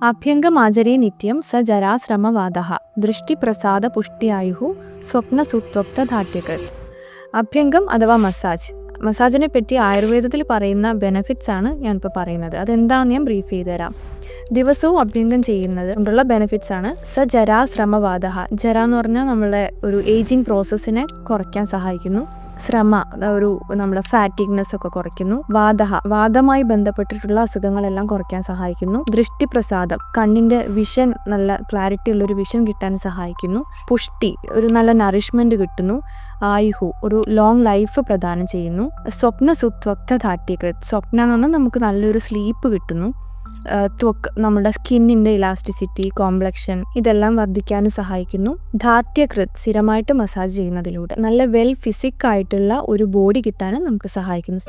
അഭ്യംഗമാചരേ നിത്യം സ ജരാശ്രമവാദഃ ദൃഷ്ടിപ്രസാദ പുഷ്ടിയായുഃ സ്വപ്നസുത്വപ്തധാട്യകൃത്. അഭ്യംഗം അഥവാ മസാജിനെ പറ്റി ആയുർവേദത്തിൽ പറയുന്ന ബെനിഫിറ്റ്സ് ആണ് ഞാനിപ്പോൾ പറയുന്നത്. അതെന്താണെന്ന് ഞാൻ ബ്രീഫ് ചെയ്തു തരാം. ദിവസവും അഭ്യംഗം ചെയ്യുന്നത് കൊണ്ടുള്ള ബെനിഫിറ്റ്സ് ആണ്. സ ജരാശ്രമവാദഃ. ജര എന്ന് പറഞ്ഞാൽ നമ്മളെ ഒരു ഏജിങ് പ്രോസസ്സിനെ കുറയ്ക്കാൻ സഹായിക്കുന്നു. ശ്രമ നമ്മുടെ ഫാറ്റിഗ്നെസ് ഒക്കെ കുറയ്ക്കുന്നു. വാദമായി ബന്ധപ്പെട്ടിട്ടുള്ള അസുഖങ്ങളെല്ലാം കുറയ്ക്കാൻ സഹായിക്കുന്നു. ദൃഷ്ടിപ്രസാദം, കണ്ണിന്റെ വിഷൻ, നല്ല ക്ലാരിറ്റി ഉള്ളൊരു വിഷൻ കിട്ടാൻ സഹായിക്കുന്നു. പുഷ്ടി, ഒരു നല്ല നറിഷ്മെന്റ് കിട്ടുന്നു. ആയുഹു, ഒരു ലോങ് ലൈഫ് പ്രദാനം ചെയ്യുന്നു. സ്വപ്നസുത്വക്തധാട്യകൃത്. സ്വപ്നം എന്ന് പറഞ്ഞാൽ നമുക്ക് നല്ലൊരു സ്ലീപ്പ് കിട്ടുന്നു. ത്വക്ക്, നമ്മുടെ സ്കിന്നിൻ്റെ ഇലാസ്റ്റിസിറ്റി, കോംപ്ലക്ഷൻ ഇതെല്ലാം വർദ്ധിക്കാനും സഹായിക്കുന്നു. ധാട്യകൃത്, സ്ഥിരമായിട്ട് മസാജ് ചെയ്യുന്നതിലൂടെ നല്ല ഫിസിക് ആയിട്ടുള്ള ഒരു ബോഡി കിട്ടാനും നമുക്ക് സഹായിക്കുന്നു.